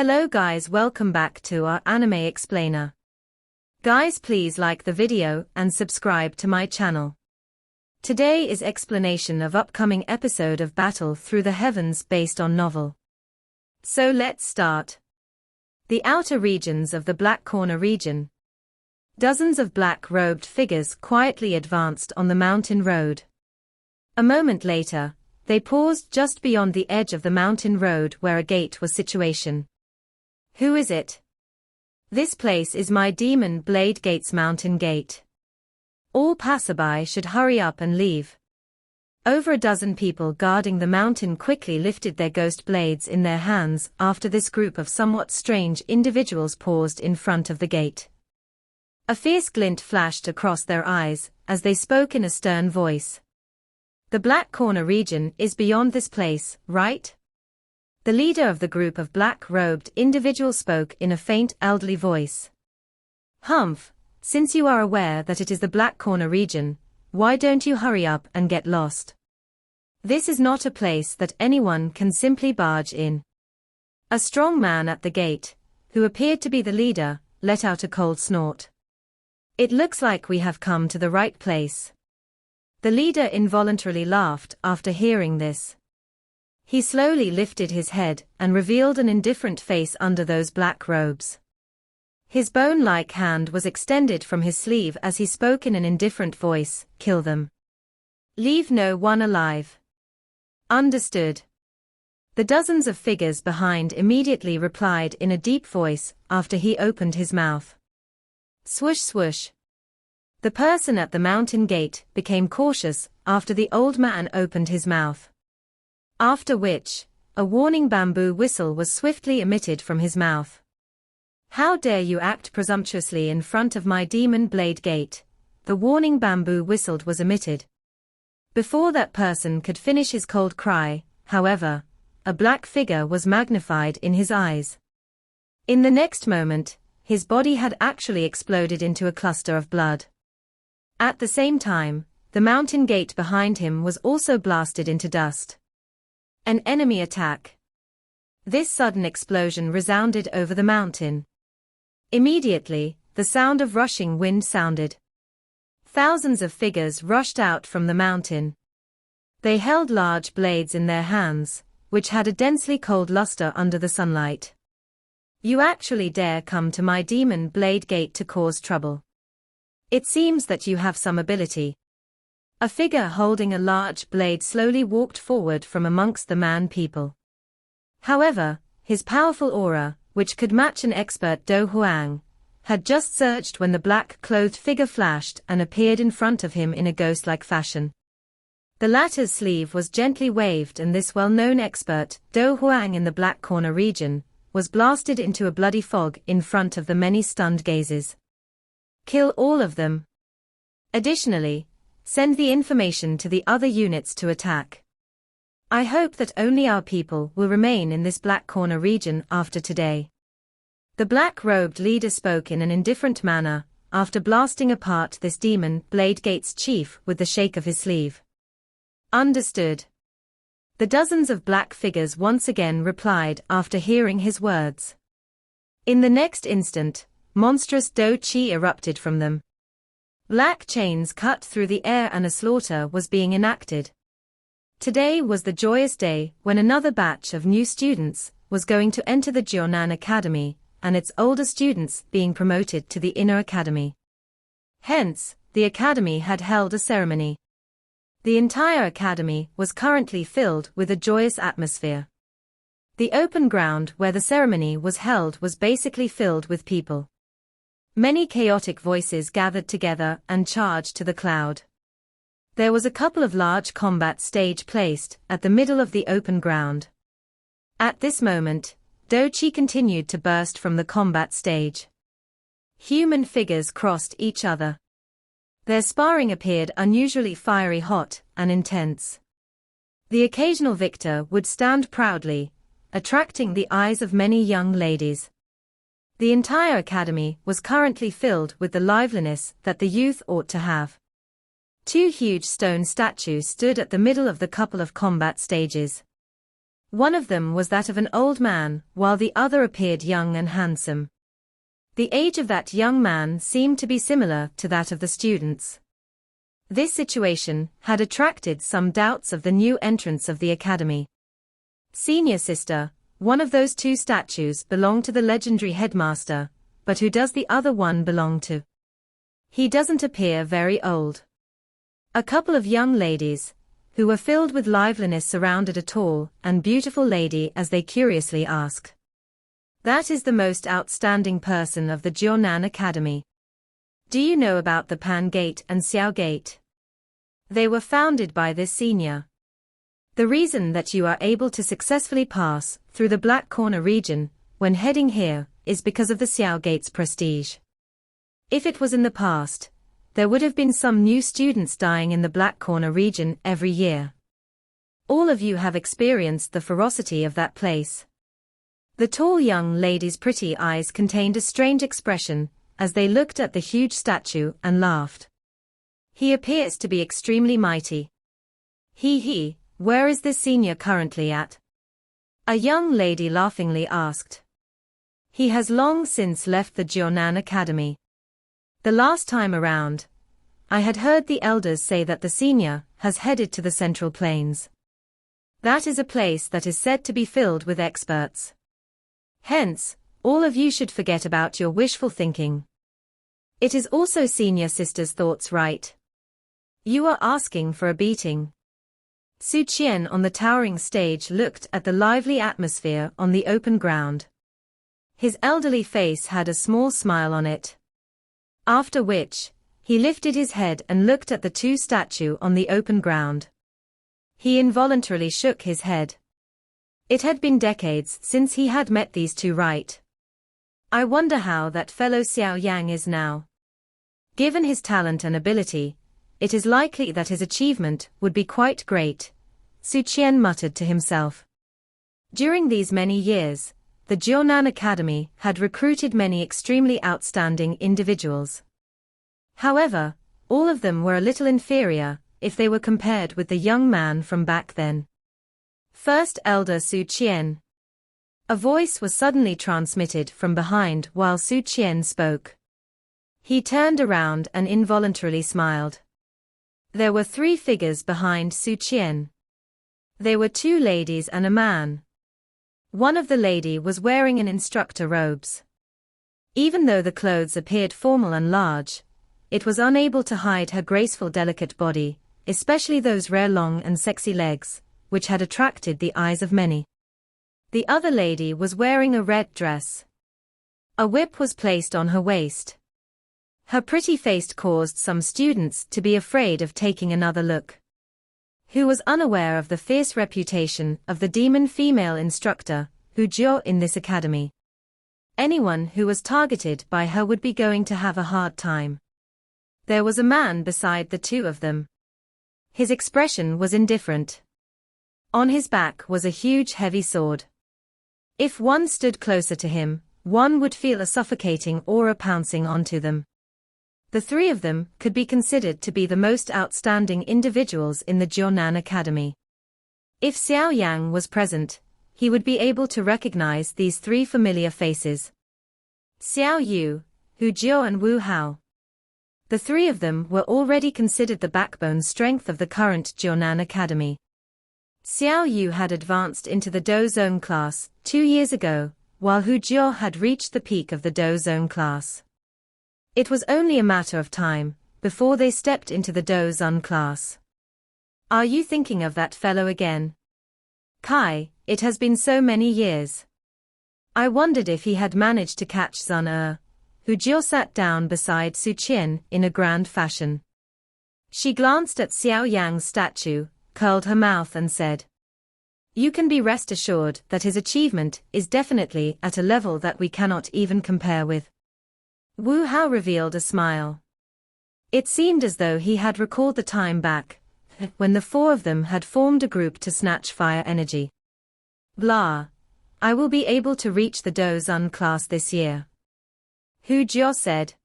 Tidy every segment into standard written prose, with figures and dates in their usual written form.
Hello guys, welcome back to our anime explainer. Guys, please like the video and subscribe to my channel. Today is explanation of upcoming episode of Battle Through the Heavens based on novel. So let's start. The outer regions of the Black Corner region. Dozens of black-robed figures quietly advanced on the mountain road. A moment later, they paused just beyond the edge of the mountain road where a gate was situation. Who is it? This place is my Demon Blade Gate's mountain gate. All passerby should hurry up and leave. Over a dozen people guarding the mountain quickly lifted their ghost blades in their hands after this group of somewhat strange individuals paused in front of the gate. A fierce glint flashed across their eyes as they spoke in a stern voice. The Black Corner region is beyond this place, right? The leader of the group of black-robed individuals spoke in a faint elderly voice. Humph, since you are aware that it is the Black Corner region, why don't you hurry up and get lost? This is not a place that anyone can simply barge in. A strong man at the gate, who appeared to be the leader, let out a cold snort. It looks like we have come to the right place. The leader involuntarily laughed after hearing this. He slowly lifted his head and revealed an indifferent face under those black robes. His bone-like hand was extended from his sleeve as he spoke in an indifferent voice, "Kill them. Leave no one alive." Understood. The dozens of figures behind immediately replied in a deep voice after he opened his mouth. Swoosh swoosh. The person at the mountain gate became cautious after the old man opened his mouth. After which, a warning bamboo whistle was swiftly emitted from his mouth. How dare you act presumptuously in front of my Demon Blade Gate? The warning bamboo whistled was emitted. Before that person could finish his cold cry, however, a black figure was magnified in his eyes. In the next moment, his body had actually exploded into a cluster of blood. At the same time, the mountain gate behind him was also blasted into dust. An enemy attack. This sudden explosion resounded over the mountain. Immediately, the sound of rushing wind sounded. Thousands of figures rushed out from the mountain. They held large blades in their hands, which had a densely cold luster under the sunlight. You actually dare come to my Demon Blade Gate to cause trouble. It seems that you have some ability. A figure holding a large blade slowly walked forward from amongst the man people. However, his powerful aura, which could match an expert Do Huang, had just surged when the black-clothed figure flashed and appeared in front of him in a ghost-like fashion. The latter's sleeve was gently waved and this well-known expert, Do Huang in the Black Corner region, was blasted into a bloody fog in front of the many stunned gazes. Kill all of them. Additionally, send the information to the other units to attack. I hope that only our people will remain in this Black Corner region after today. The black-robed leader spoke in an indifferent manner, after blasting apart this Demon Blade Gate's chief with the shake of his sleeve. Understood. The dozens of black figures once again replied after hearing his words. In the next instant, monstrous Do Chi erupted from them. Black chains cut through the air and a slaughter was being enacted. Today was the joyous day when another batch of new students was going to enter the Jonan Academy, and its older students being promoted to the Inner Academy. Hence, the academy had held a ceremony. The entire academy was currently filled with a joyous atmosphere. The open ground where the ceremony was held was basically filled with people. Many chaotic voices gathered together and charged to the cloud. There was a couple of large combat stage placed at the middle of the open ground. At this moment, Do Chi continued to burst from the combat stage. Human figures crossed each other. Their sparring appeared unusually fiery hot and intense. The occasional victor would stand proudly, attracting the eyes of many young ladies. The entire academy was currently filled with the liveliness that the youth ought to have. Two huge stone statues stood at the middle of the couple of combat stages. One of them was that of an old man, while the other appeared young and handsome. The age of that young man seemed to be similar to that of the students. This situation had attracted some doubts of the new entrants of the academy. Senior sister, one of those two statues belonged to the legendary headmaster, but who does the other one belong to? He doesn't appear very old. A couple of young ladies, who were filled with liveliness, surrounded a tall and beautiful lady as they curiously asked. That is the most outstanding person of the Jonan Academy. Do you know about the Pan Gate and Xiao Gate? They were founded by this senior. The reason that you are able to successfully pass through the Black Corner region when heading here is because of the Xiao Gate's prestige. If it was in the past, there would have been some new students dying in the Black Corner region every year. All of you have experienced the ferocity of that place. The tall young lady's pretty eyes contained a strange expression as they looked at the huge statue and laughed. He appears to be extremely mighty. Where is this senior currently at? A young lady laughingly asked. He has long since left the Jonan Academy. The last time around, I had heard the elders say that the senior has headed to the Central Plains. That is a place that is said to be filled with experts. Hence, all of you should forget about your wishful thinking. It is also senior sister's thoughts, right? You are asking for a beating. Su Qian on the towering stage looked at the lively atmosphere on the open ground. His elderly face had a small smile on it. After which, he lifted his head and looked at the two statues on the open ground. He involuntarily shook his head. It had been decades since he had met these two, right? I wonder how that fellow Xiao Yan is now. Given his talent and ability, it is likely that his achievement would be quite great, Su Qian muttered to himself. During these many years, the Jonan Academy had recruited many extremely outstanding individuals. However, all of them were a little inferior if they were compared with the young man from back then. First elder Su Qian. A voice was suddenly transmitted from behind while Su Qian spoke. He turned around and involuntarily smiled. There were three figures behind Su Qian. They were two ladies and a man. One of the lady was wearing an instructor robes. Even though the clothes appeared formal and large, it was unable to hide her graceful, delicate body, especially those rare long and sexy legs, which had attracted the eyes of many. The other lady was wearing a red dress. A whip was placed on her waist. Her pretty face caused some students to be afraid of taking another look. Who was unaware of the fierce reputation of the demon female instructor, Hu Jiao, in this academy. Anyone who was targeted by her would be going to have a hard time. There was a man beside the two of them. His expression was indifferent. On his back was a huge heavy sword. If one stood closer to him, one would feel a suffocating aura pouncing onto them. The three of them could be considered to be the most outstanding individuals in the Jonan Academy. If Xiao Yan was present, he would be able to recognize these three familiar faces. Xiao Yu, Hu Jiao and Wu Hao. The three of them were already considered the backbone strength of the current Jonan Academy. Xiao Yu had advanced into the Do Zone class 2 years ago, while Hu Jiao had reached the peak of the Do Zone class. It was only a matter of time before they stepped into the Do Zone class. Are you thinking of that fellow again? Kai, it has been so many years. I wondered if he had managed to catch Zun Hu Jiao sat down beside Su Qian in a grand fashion. She glanced at Xiao Yang's statue, curled her mouth and said, "You can be rest assured that his achievement is definitely at a level that we cannot even compare with." Wu Hao revealed a smile. It seemed as though he had recalled the time back, when the four of them had formed a group to snatch fire energy. Blah. I will be able to reach the Do Zun class this year. Hu Jiao said.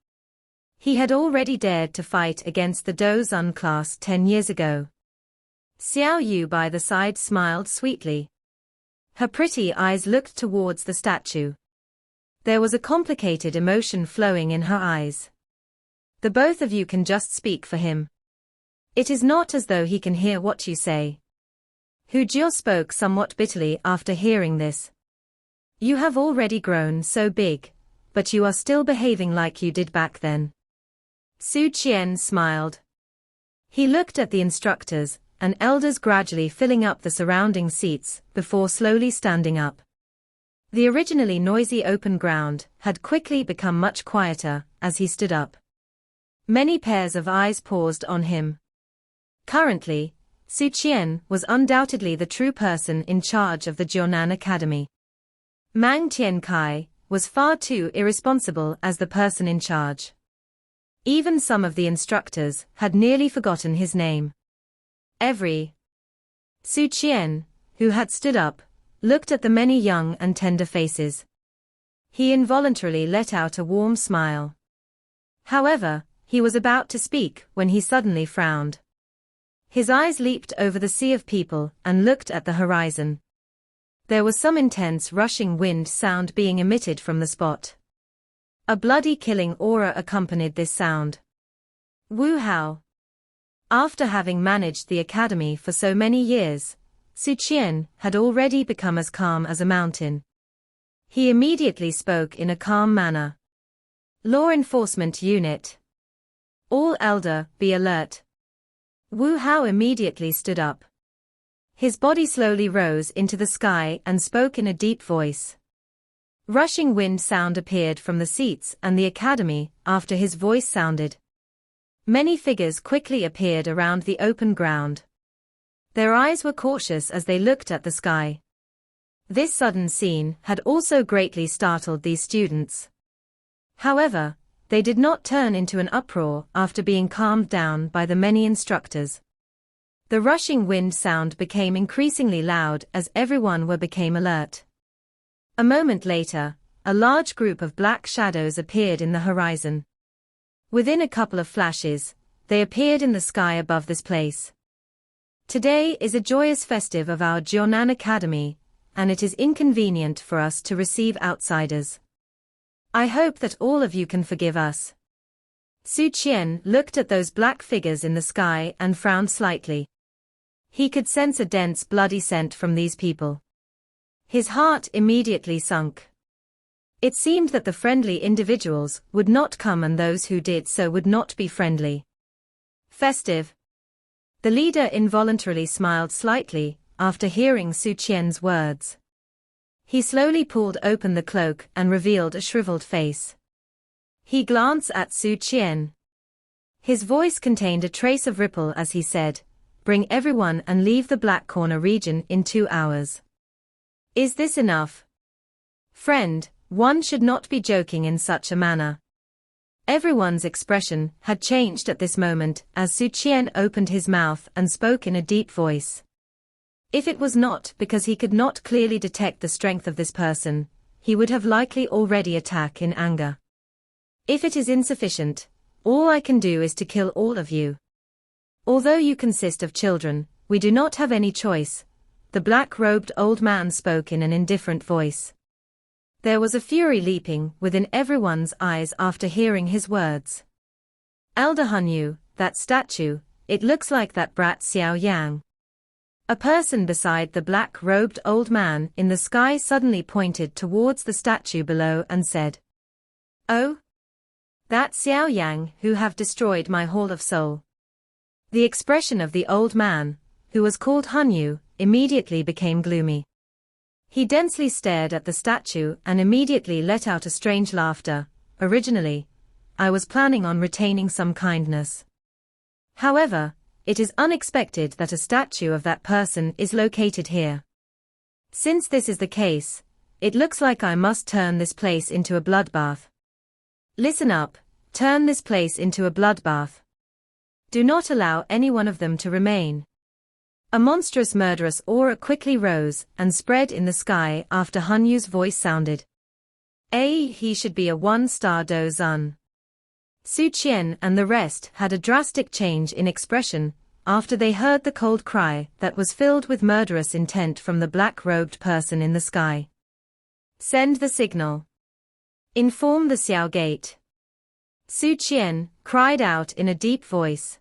He had already dared to fight against the Do Zun class 10 years ago. Xiao Yu by the side smiled sweetly. Her pretty eyes looked towards the statue. There was a complicated emotion flowing in her eyes. The both of you can just speak for him. It is not as though he can hear what you say. Hu Jiao spoke somewhat bitterly after hearing this. You have already grown so big, but you are still behaving like you did back then. Su Qian smiled. He looked at the instructors and elders gradually filling up the surrounding seats before slowly standing up. The originally noisy open ground had quickly become much quieter as he stood up. Many pairs of eyes paused on him. Currently, Su Qian was undoubtedly the true person in charge of the Jonan Academy. Mang Tiankai was far too irresponsible as the person in charge. Even some of the instructors had nearly forgotten his name. Su Qian, who had stood up, looked at the many young and tender faces. He involuntarily let out a warm smile. However, he was about to speak when he suddenly frowned. His eyes leaped over the sea of people and looked at the horizon. There was some intense rushing wind sound being emitted from the spot. A bloody killing aura accompanied this sound. Wu Hao. After having managed the academy for so many years, Su Qian had already become as calm as a mountain. He immediately spoke in a calm manner. Law Enforcement Unit. All elder, be alert. Wu Hao immediately stood up. His body slowly rose into the sky and spoke in a deep voice. Rushing wind sound appeared from the seats and the academy after his voice sounded. Many figures quickly appeared around the open ground. Their eyes were cautious as they looked at the sky. This sudden scene had also greatly startled these students. However, they did not turn into an uproar after being calmed down by the many instructors. The rushing wind sound became increasingly loud as everyone became alert. A moment later, a large group of black shadows appeared in the horizon. Within a couple of flashes, they appeared in the sky above this place. Today is a joyous festive of our Jonan Academy, and it is inconvenient for us to receive outsiders. I hope that all of you can forgive us. Su Qian looked at those black figures in the sky and frowned slightly. He could sense a dense bloody scent from these people. His heart immediately sunk. It seemed that the friendly individuals would not come and those who did so would not be friendly. Festive. The leader involuntarily smiled slightly after hearing Su Qian's words. He slowly pulled open the cloak and revealed a shriveled face. He glanced at Su Qian. His voice contained a trace of ripple as he said, "Bring everyone and leave the Black Corner region in 2 hours." Is this enough? Friend, one should not be joking in such a manner. Everyone's expression had changed at this moment as Su Qian opened his mouth and spoke in a deep voice. If it was not because he could not clearly detect the strength of this person, he would have likely already attacked in anger. If it is insufficient, all I can do is to kill all of you. Although you consist of children, we do not have any choice, the black-robed old man spoke in an indifferent voice. There was a fury leaping within everyone's eyes after hearing his words. Elder Hanyu, that statue, it looks like that brat Xiao Yan. A person beside the black-robed old man in the sky suddenly pointed towards the statue below and said, "Oh? That Xiao Yang who have destroyed my Hall of Soul." The expression of the old man, who was called Hanyu, immediately became gloomy. He densely stared at the statue and immediately let out a strange laughter. Originally, I was planning on retaining some kindness. However, it is unexpected that a statue of that person is located here. Since this is the case, it looks like I must turn this place into a bloodbath. Listen up, turn this place into a bloodbath. Do not allow any one of them to remain. A monstrous murderous aura quickly rose and spread in the sky after Hanyu's voice sounded. He should be a one-star Dozun. Su Qian and the rest had a drastic change in expression after they heard the cold cry that was filled with murderous intent from the black-robed person in the sky. Send the signal. Inform the Xiao Gate. Su Qian cried out in a deep voice.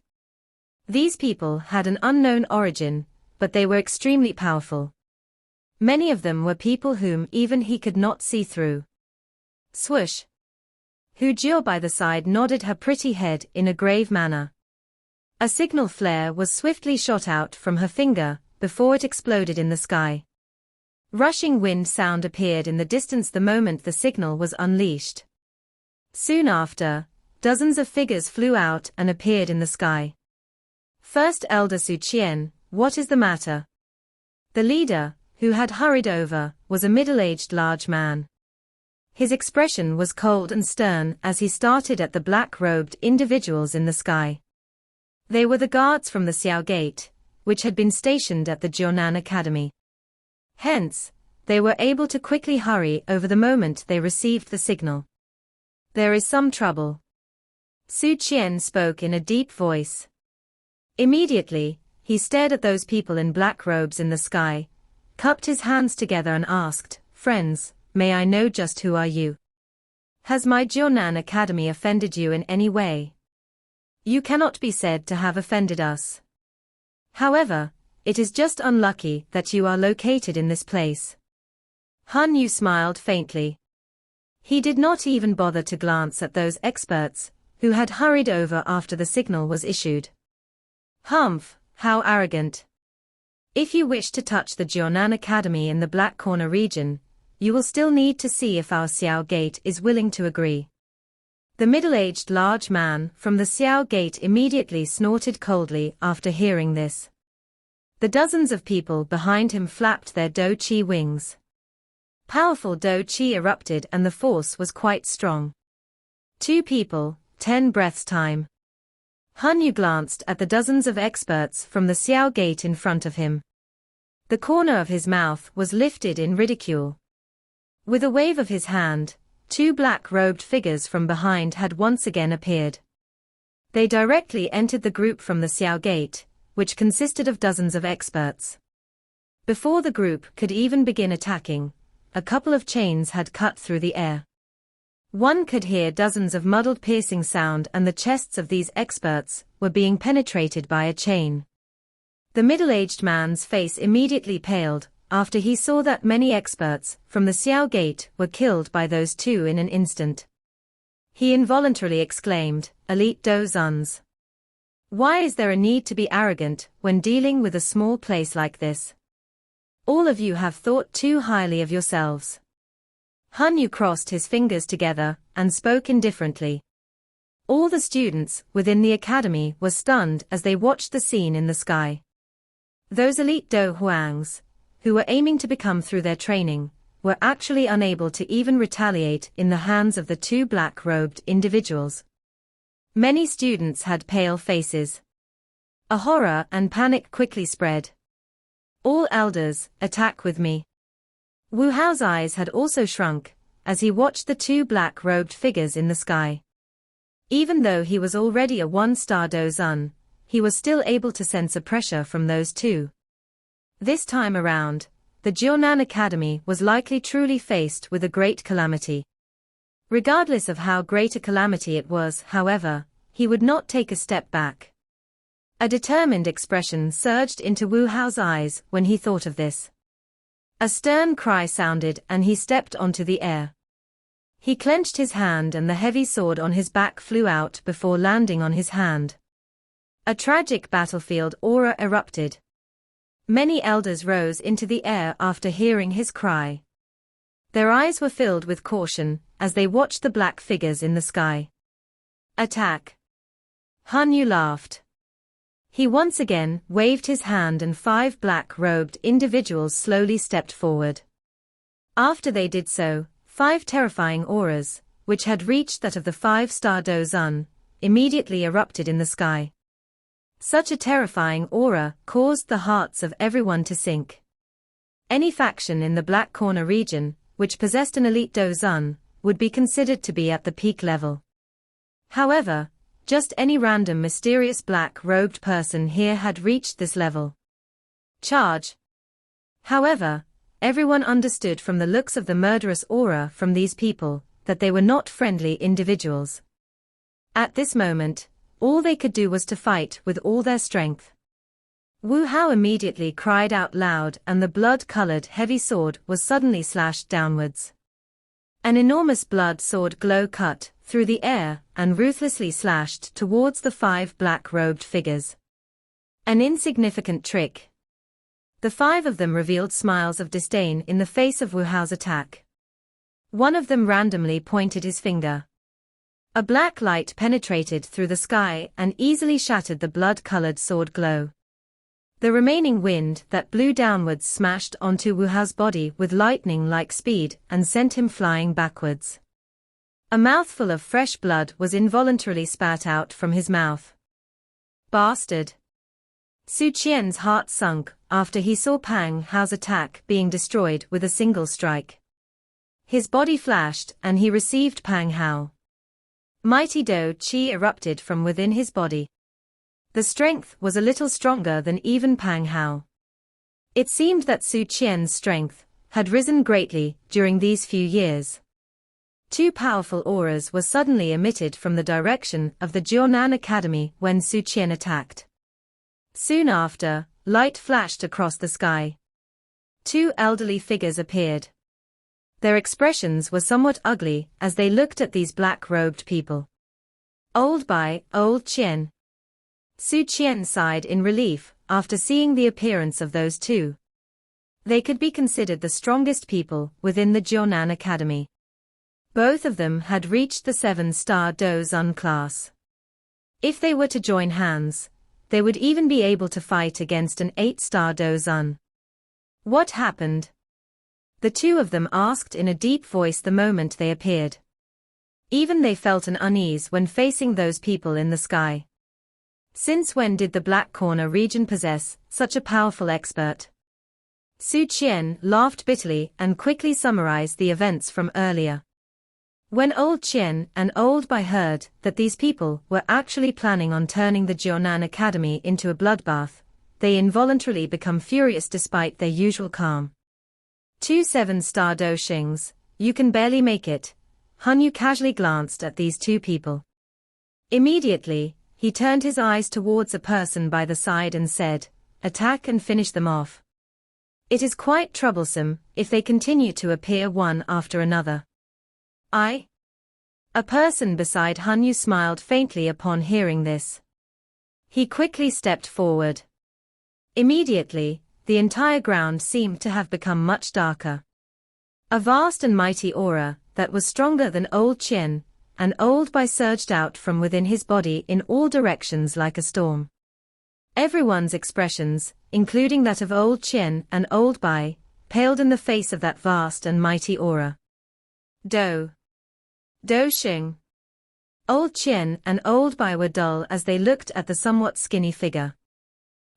These people had an unknown origin, but they were extremely powerful. Many of them were people whom even he could not see through. Swoosh. Hu Jiao by the side nodded her pretty head in a grave manner. A signal flare was swiftly shot out from her finger, before it exploded in the sky. Rushing wind sound appeared in the distance the moment the signal was unleashed. Soon after, dozens of figures flew out and appeared in the sky. First Elder Su Qian, what is the matter? The leader, who had hurried over, was a middle-aged large man. His expression was cold and stern as he started at the black-robed individuals in the sky. They were the guards from the Xiao Gate, which had been stationed at the Jonan Academy. Hence, they were able to quickly hurry over the moment they received the signal. There is some trouble. Su Qian spoke in a deep voice. Immediately, he stared at those people in black robes in the sky, cupped his hands together and asked, "Friends, may I know just who are you? Has my Jonan Academy offended you in any way? You cannot be said to have offended us. However, it is just unlucky that you are located in this place." Han Yu smiled faintly. He did not even bother to glance at those experts, who had hurried over after the signal was issued. Humph, how arrogant. If you wish to touch the Jonan Academy in the Black Corner region, you will still need to see if our Xiao Gate is willing to agree. The middle-aged large man from the Xiao Gate immediately snorted coldly after hearing this. The dozens of people behind him flapped their Do Chi wings. Powerful Do Chi erupted and the force was quite strong. 2 people, 10 breaths time. Han Yu glanced at the dozens of experts from the Xiao Gate in front of him. The corner of his mouth was lifted in ridicule. With a wave of his hand, 2 black-robed figures from behind had once again appeared. They directly entered the group from the Xiao Gate, which consisted of dozens of experts. Before the group could even begin attacking, a couple of chains had cut through the air. One could hear dozens of muddled piercing sound and the chests of these experts were being penetrated by a chain. The middle-aged man's face immediately paled after he saw that many experts from the Xiao Gate were killed by those 2 in an instant. He involuntarily exclaimed, "Elite Dozuns. Why is there a need to be arrogant when dealing with a small place like this? All of you have thought too highly of yourselves." Han Yu crossed his fingers together and spoke indifferently. All the students within the academy were stunned as they watched the scene in the sky. Those elite Do Huangs, who were aiming to become through their training, were actually unable to even retaliate in the hands of the 2 black-robed individuals. Many students had pale faces. A horror and panic quickly spread. "All elders, attack with me." Wu Hao's eyes had also shrunk, as he watched the 2 black-robed figures in the sky. Even though he was already a 1-star Dozun, he was still able to sense a pressure from those 2. This time around, the Jonan Academy was likely truly faced with a great calamity. Regardless of how great a calamity it was, however, he would not take a step back. A determined expression surged into Wu Hao's eyes when he thought of this. A stern cry sounded and he stepped onto the air. He clenched his hand and the heavy sword on his back flew out before landing on his hand. A tragic battlefield aura erupted. Many elders rose into the air after hearing his cry. Their eyes were filled with caution as they watched the black figures in the sky. "Attack!" Han Yu laughed. He once again waved his hand and 5 black-robed individuals slowly stepped forward. After they did so, 5 terrifying auras, which had reached that of the 5-star Dozun, immediately erupted in the sky. Such a terrifying aura caused the hearts of everyone to sink. Any faction in the Black Corner region, which possessed an elite Dozun, would be considered to be at the peak level. However, Just any random mysterious black-robed person here had reached this level. Charge. However, everyone understood from the looks of the murderous aura from these people that they were not friendly individuals. At this moment, all they could do was to fight with all their strength. Wu Hao immediately cried out loud, and the blood-colored heavy sword was suddenly slashed downwards. An enormous blood sword glow cut through the air and ruthlessly slashed towards the 5 black-robed figures. An insignificant trick. The 5 of them revealed smiles of disdain in the face of Wu Hao's attack. One of them randomly pointed his finger. A black light penetrated through the sky and easily shattered the blood-colored sword glow. The remaining wind that blew downwards smashed onto Wu Hao's body with lightning-like speed and sent him flying backwards. A mouthful of fresh blood was involuntarily spat out from his mouth. Bastard! Su Qian's heart sunk after he saw Pang Hao's attack being destroyed with a single strike. His body flashed and he received Pang Hao. Mighty Do Qi erupted from within his body. The strength was a little stronger than even Pang Hao. It seemed that Su Qian's strength had risen greatly during these few years. 2 powerful auras were suddenly emitted from the direction of the Jonan Academy when Su Qian attacked. Soon after, light flashed across the sky. 2 elderly figures appeared. Their expressions were somewhat ugly as they looked at these black-robed people. Old Bai, Old Qian. Su Qian sighed in relief after seeing the appearance of those 2. They could be considered the strongest people within the Jonan Academy. Both of them had reached the 7-star Do Zun class. If they were to join hands, they would even be able to fight against an 8-star Do Zun. What happened? The 2 of them asked in a deep voice the moment they appeared. Even they felt an unease when facing those people in the sky. Since when did the Black Corner region possess such a powerful expert? Su Qian laughed bitterly and quickly summarized the events from earlier. When Old Qian and Old Bai heard that these people were actually planning on turning the Jonan Academy into a bloodbath, they involuntarily become furious despite their usual calm. 2 7-star Doshings, you can barely make it. Han Yu casually glanced at these 2 people. Immediately, he turned his eyes towards a person by the side and said, attack and finish them off. It is quite troublesome if they continue to appear one after another. A person beside Han Yu smiled faintly upon hearing this. He quickly stepped forward. Immediately, the entire ground seemed to have become much darker. A vast and mighty aura that was stronger than Old Qian and Old Bai surged out from within his body in all directions like a storm. Everyone's expressions, including that of Old Qian and Old Bai, paled in the face of that vast and mighty aura. Do Xing. Old Qian and Old Bai were dull as they looked at the somewhat skinny figure.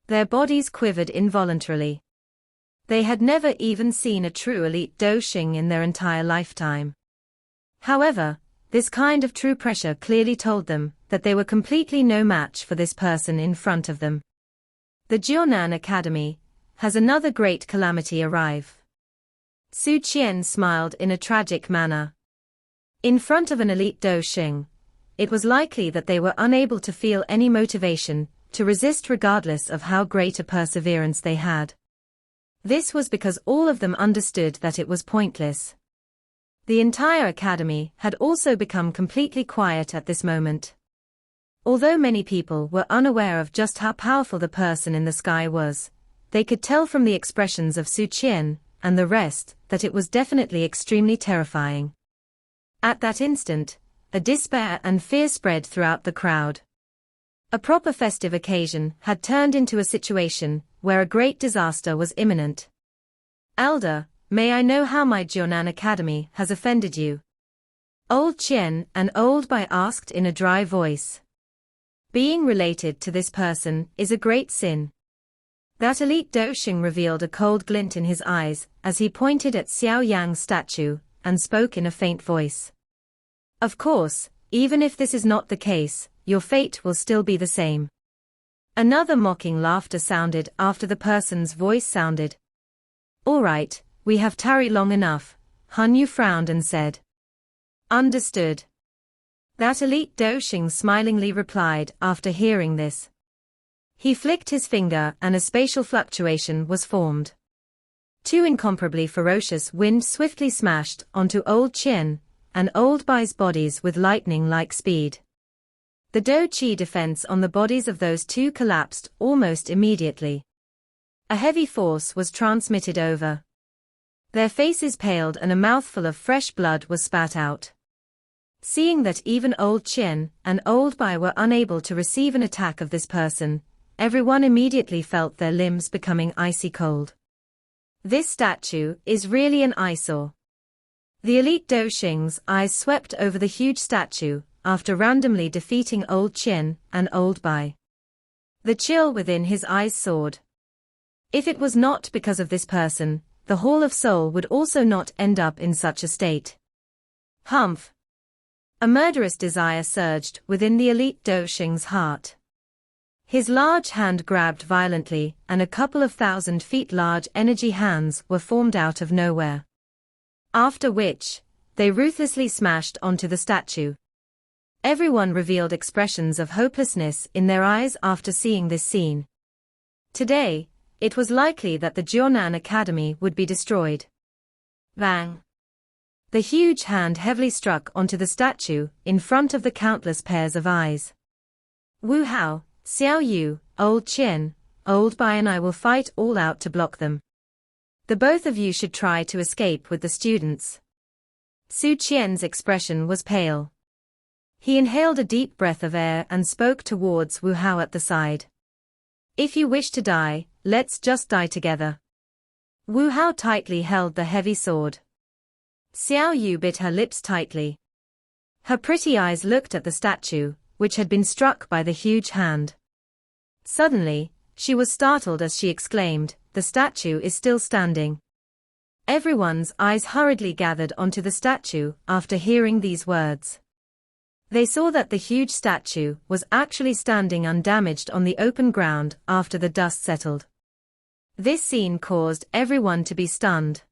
Their bodies quivered involuntarily. They had never even seen a true elite Do Xing in their entire lifetime. However, this kind of true pressure clearly told them that they were completely no match for this person in front of them. The Jonan Academy has another great calamity arrive. Su Qian smiled in a tragic manner. In front of an elite Do Xing, it was likely that they were unable to feel any motivation to resist regardless of how great a perseverance they had. This was because all of them understood that it was pointless. The entire academy had also become completely quiet at this moment. Although many people were unaware of just how powerful the person in the sky was, they could tell from the expressions of Su Qian and the rest that it was definitely extremely terrifying. At that instant, a despair and fear spread throughout the crowd. A proper festive occasion had turned into a situation where a great disaster was imminent. Elder, may I know how my Jonan Academy has offended you? Old Qian and Old Bai asked in a dry voice. Being related to this person is a great sin. That elite Do Xing revealed a cold glint in his eyes as he pointed at Xiao Yan's statue and spoke in a faint voice. Of course, even if this is not the case, your fate will still be the same. Another mocking laughter sounded after the person's voice sounded. All right, we have tarried long enough, Han Yu frowned and said. Understood. That elite Doshing smilingly replied after hearing this. He flicked his finger and a spatial fluctuation was formed. Two incomparably ferocious winds swiftly smashed onto Old Qian and Old Bai's bodies with lightning-like speed. The Do Qi defense on the bodies of those two collapsed almost immediately. A heavy force was transmitted over. Their faces paled and a mouthful of fresh blood was spat out. Seeing that even Old Qian and Old Bai were unable to receive an attack of this person, everyone immediately felt their limbs becoming icy cold. This statue is really an eyesore. The elite Doshing's eyes swept over the huge statue after randomly defeating Old Qian and Old Bai. The chill within his eyes soared. If it was not because of this person, the Hall of Soul would also not end up in such a state. Humph! A murderous desire surged within the elite Doshing's heart. His large hand grabbed violently, and a couple of 1,000 feet large energy hands were formed out of nowhere. After which, they ruthlessly smashed onto the statue. Everyone revealed expressions of hopelessness in their eyes after seeing this scene. Today, it was likely that the Jonan Academy would be destroyed. Bang! The huge hand heavily struck onto the statue in front of the countless pairs of eyes. Wu Hao, Xiao Yu, Old Qian, Old Bai and I will fight all out to block them. The both of you should try to escape with the students. Su Qian's expression was pale. He inhaled a deep breath of air and spoke towards Wu Hao at the side. If you wish to die, let's just die together. Wu Hao tightly held the heavy sword. Xiao Yu bit her lips tightly. Her pretty eyes looked at the statue, which had been struck by the huge hand. Suddenly, she was startled as she exclaimed, "The statue is still standing." Everyone's eyes hurriedly gathered onto the statue after hearing these words. They saw that the huge statue was actually standing undamaged on the open ground after the dust settled. This scene caused everyone to be stunned.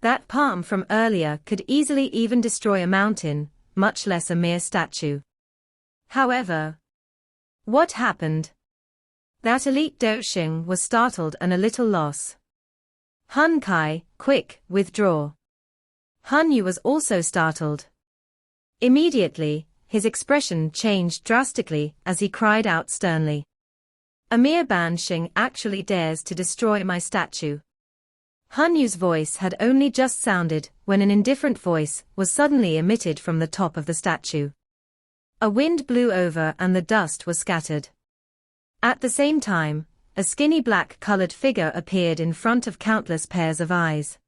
That palm from earlier could easily even destroy a mountain, much less a mere statue. However, what happened? That elite Doshing was startled and a little lost. Hun Kai, quick, withdraw. Han Yu was also startled. Immediately, his expression changed drastically as he cried out sternly. A mere Banshing actually dares to destroy my statue. Han Yu's voice had only just sounded when an indifferent voice was suddenly emitted from the top of the statue. A wind blew over and the dust was scattered. At the same time, a skinny black-colored figure appeared in front of countless pairs of eyes.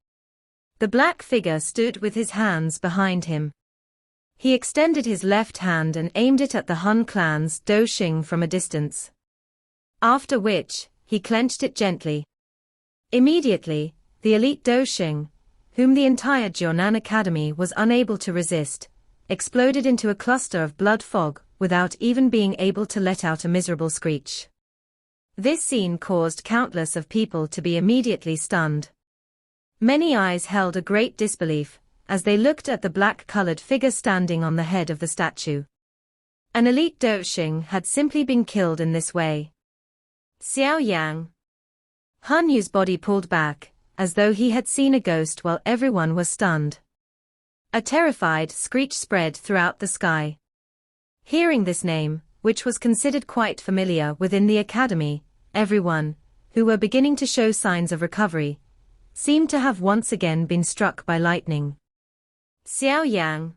The black figure stood with his hands behind him. He extended his left hand and aimed it at the Han clan's Doshing from a distance. After which, he clenched it gently. Immediately, the elite Doshing, whom the entire Jonan Academy was unable to resist, exploded into a cluster of blood fog without even being able to let out a miserable screech. This scene caused countless of people to be immediately stunned. Many eyes held a great disbelief as they looked at the black-colored figure standing on the head of the statue. An elite Doshing had simply been killed in this way. Xiao Yan. Han Yu's body pulled back, as though he had seen a ghost while everyone was stunned. A terrified screech spread throughout the sky. Hearing this name, which was considered quite familiar within the academy, everyone, who were beginning to show signs of recovery, seemed to have once again been struck by lightning. Xiao Yang.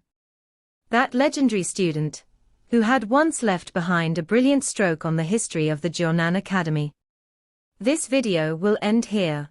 That legendary student, who had once left behind a brilliant stroke on the history of the Jonan Academy. This video will end here.